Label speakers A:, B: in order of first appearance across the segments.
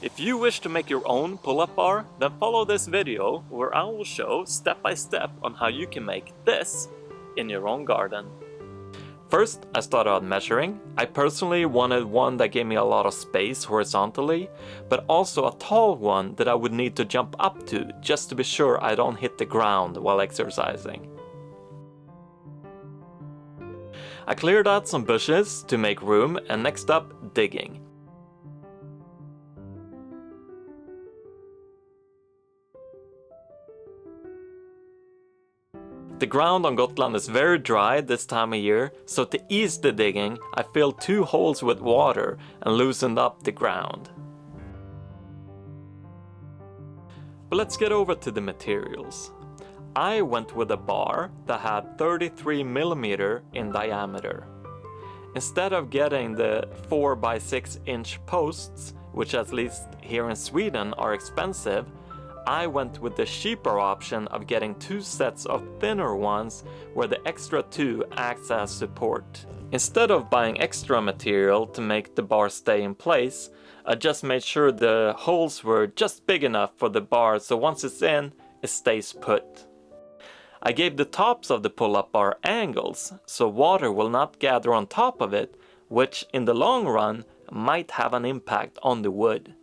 A: If you wish to make your own pull-up bar, then follow this video where I will show step by step on how you can make this in your own garden. First, I started out measuring. I personally wanted one that gave me a lot of space horizontally, but also a tall one that I would need to jump up to just to be sure I don't hit the ground while exercising. I cleared out some bushes to make room, and next up, digging. The ground on Gotland is very dry this time of year, so to ease the digging, I filled 2 holes with water and loosened up the ground. But let's get over to the materials. I went with a bar that had 33mm in diameter. Instead of getting the 4x6 inch posts, which at least here in Sweden are expensive, I went with the cheaper option of getting 2 sets of thinner ones where the extra 2 acts as support. Instead of buying extra material to make the bar stay in place, I just made sure the holes were just big enough for the bar so once it's in, it stays put. I gave the tops of the pull-up bar angles so water will not gather on top of it, which in the long run might have an impact on the wood.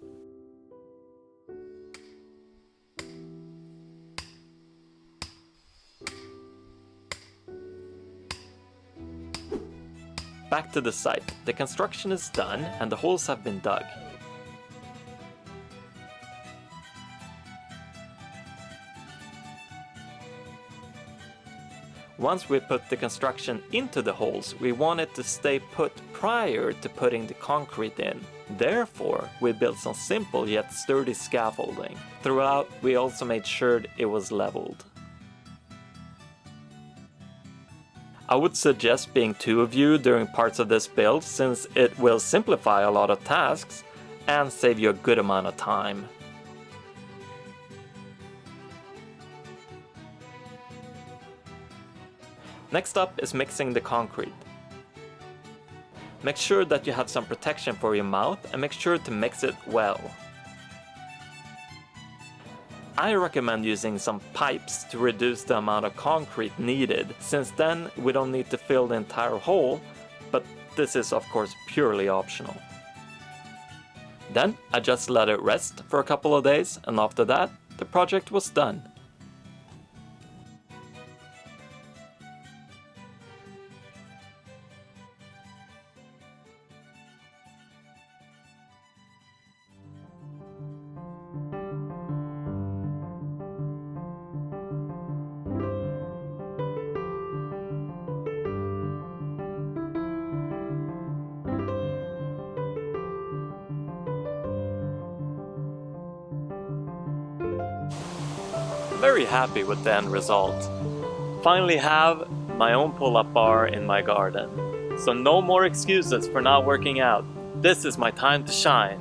A: Back to the site. The construction is done and the holes have been dug. Once we put the construction into the holes, we want it to stay put prior to putting the concrete in. Therefore, we built some simple yet sturdy scaffolding. Throughout, we also made sure it was leveled. I would suggest being 2 of you during parts of this build since it will simplify a lot of tasks and save you a good amount of time. Next up is mixing the concrete. Make sure that you have some protection for your mouth and make sure to mix it well. I recommend using some pipes to reduce the amount of concrete needed, since then we don't need to fill the entire hole, but this is of course purely optional. Then I just let it rest for a couple of days, and after that the project was done. Very happy with the end result. Finally have my own pull-up bar in my garden. So no more excuses for not working out. This is my time to shine.